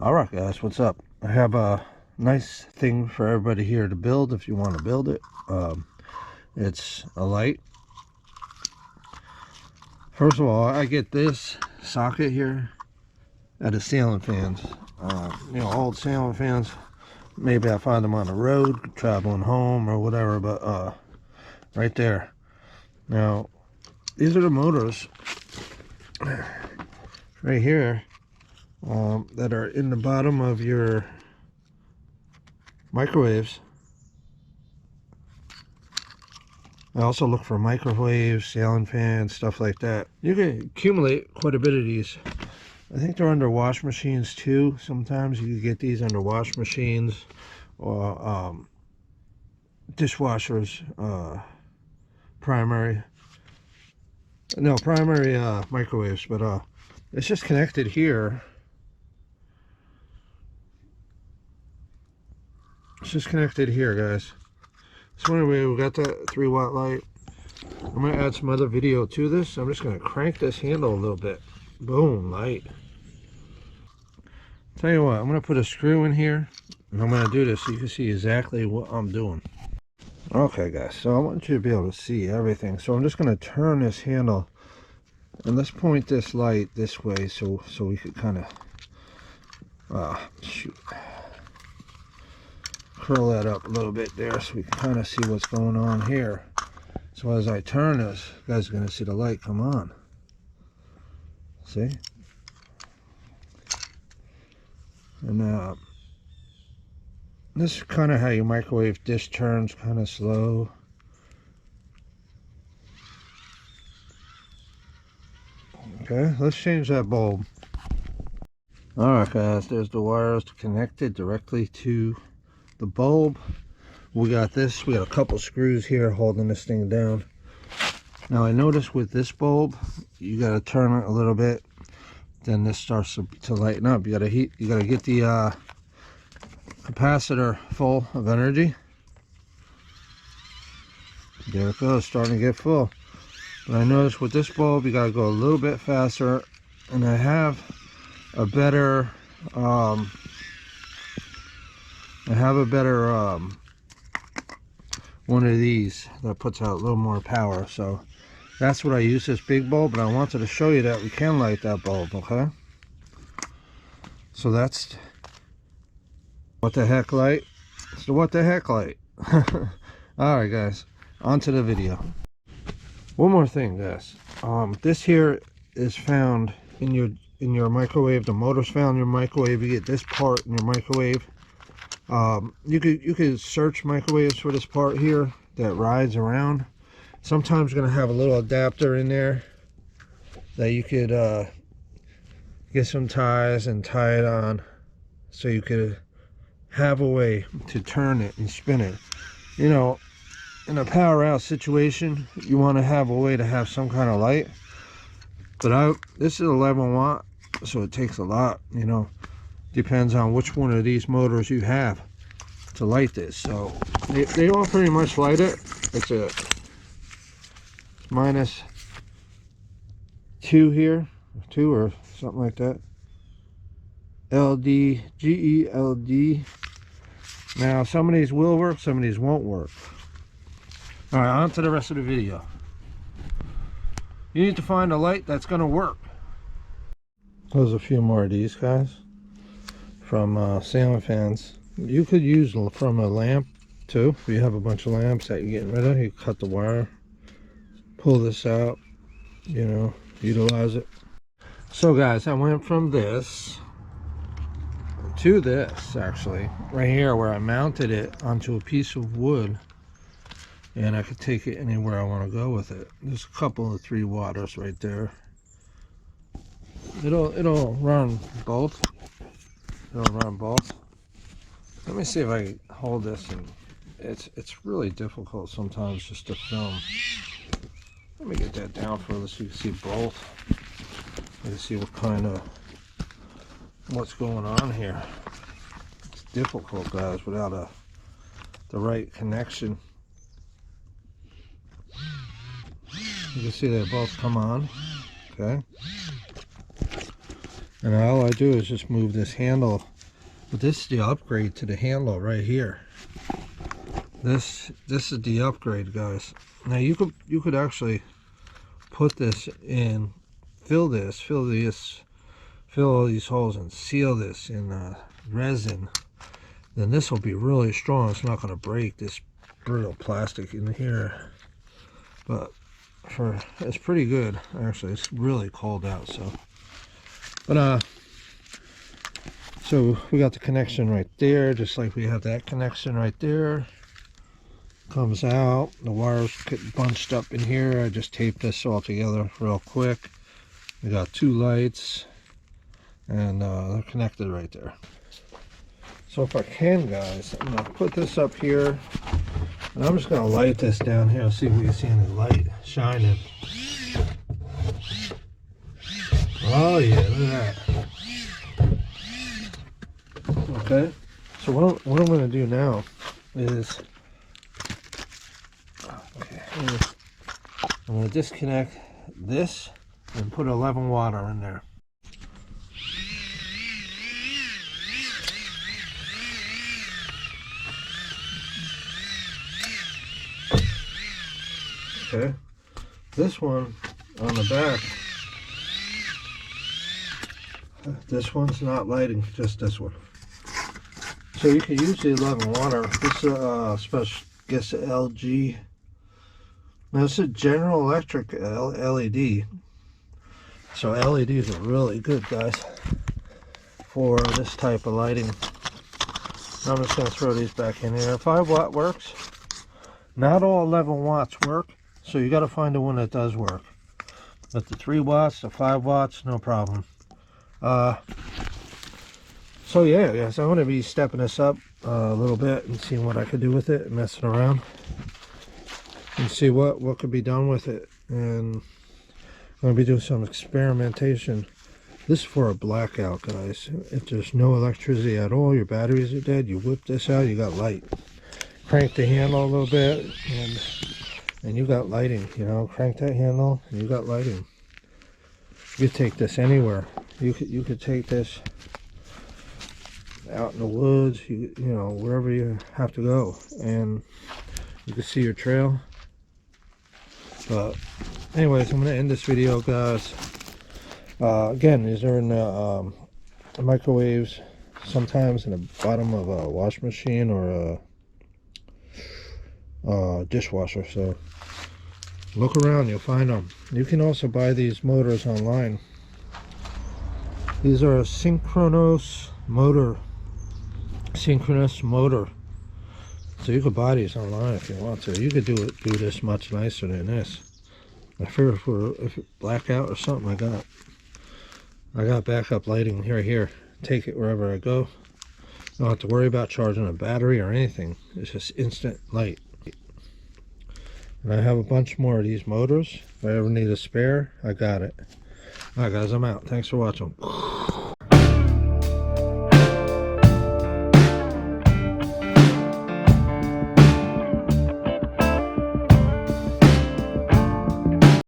Alright guys, what's up? I have a nice thing for everybody here to build if you want to build it. It's a light. First of all, I get this socket here at a ceiling fans. Old ceiling fans. Maybe I find them on the road, traveling home or whatever, but right there. Now, these are the motors right here that are in the bottom of your microwaves. I also look for microwaves, ceiling fans, stuff like that. You can accumulate quite a bit of these. I think they're under wash machines too. Sometimes you can get these under wash machines or dishwashers. Primary microwaves, but it's just connected here. It's just connected here, guys. So anyway, we got that 3-watt light. I'm going to add some other video to this. I'm just going to crank this handle a little bit. Boom, light. Tell you what, I'm going to put a screw in here, and I'm going to do this so you can see exactly what I'm doing. Okay guys, so I want you to be able to see everything. So I'm just going to turn this handle, and let's point this light this way so we could kind of curl that up a little bit there so we can kind of see what's going on here. So as I turn this, you guys are going to see the light come on. See? And this is kind of how your microwave dish turns, kind of slow. Okay, let's change that bulb. Alright guys, there's the wires connected directly to the bulb. We got this, we got a couple screws here holding this thing down. Now I noticed with this bulb, you got to turn it a little bit, then this starts to lighten up. You got to get the capacitor full of energy. There it goes, starting to get full. But I noticed with this bulb, you got to go a little bit faster, and I have a better one of these that puts out a little more power. So that's what I use, this big bulb, but I wanted to show you that we can light that bulb. Okay, so that's what the heck light. It's the what the heck light. All right guys, on to the video. One more thing guys, this here is found in your microwave. The motor's found in your microwave. You get this part in your microwave. You could search microwaves for this part here that rides around. Sometimes you're gonna have a little adapter in there that you could get some ties and tie it on, so you could have a way to turn it and spin it. You know, in a power out situation, you want to have a way to have some kind of light. But this is 11 watt, so it takes a lot. You know, depends on which one of these motors you have to light this. So they all pretty much light it. It's a -2 here, 2 or something like that. LD, GELD. Now some of these will work, some of these won't work. All right, on to the rest of the video. You need to find a light that's going to work. There's a few more of these guys from ceiling fans. You could use from a lamp too. If you have a bunch of lamps that you're getting rid of, you cut the wire, pull this out, you know, utilize it. So guys, I went from this to this, actually, right here, where I mounted it onto a piece of wood, and I could take it anywhere I want to go with it. There's a couple of 3 watters right there. It'll run both. It'll run both. Let me see if I can hold this, and it's really difficult sometimes just to film. Let me get that down further so you can see both. You can see what's going on here. It's difficult, guys, without the right connection. You can see they both come on. Okay. And all I do is just move this handle. But this is the upgrade to the handle right here. This is the upgrade, guys. Now you could actually put this in, fill all these holes and seal this in resin. Then this will be really strong. It's not going to break this brittle plastic in here. But it's pretty good actually. It's really cold out, so. But so we got the connection right there, just like we have that connection right there. Comes out, the wires get bunched up in here. I just taped this all together real quick. We got 2 lights, and they're connected right there. So if I can, guys, I'm gonna put this up here, and I'm just gonna light this down here, see if we can see any light shining. Oh yeah, look at that. Okay, so what I'm gonna do now is, okay, I'm gonna disconnect this and put 11 watt in there. Okay, this one on the back, this one's not lighting, just this one. So you can use the 11 watt. This is a special, I guess, LG. Now this is General Electric LED. So LEDs are really good, guys, for this type of lighting. I'm just going to throw these back in here. 5 watt works. Not all 11 watts work, so you got to find the one that does work. But the 3 watts, the 5 watts, no problem. So yeah, guys, I'm going to be stepping this up a little bit and seeing what I could do with it, and messing around and see what could be done with it. And I'm going to be doing some experimentation. This is for a blackout, guys. If there's no electricity at all, your batteries are dead, you whip this out, you got light. Crank the handle a little bit, and you got lighting. You know, crank that handle and you got lighting. You could take this anywhere. You could take this out in the woods, you know, wherever you have to go, and you can see your trail. But anyways, I'm going to end this video, guys. Again, these are in the microwaves, sometimes in the bottom of a wash machine or a dishwasher. So look around, you'll find them. You can also buy these motors online. These are a synchronous motor. So you could buy these online if you want to. You could do this much nicer than this. I figure if it blackout or something, I got backup lighting here. Take it wherever I go. Don't have to worry about charging a battery or anything. It's just instant light. And I have a bunch more of these motors. If I ever need a spare, I got it. Alright guys, I'm out. Thanks for watching.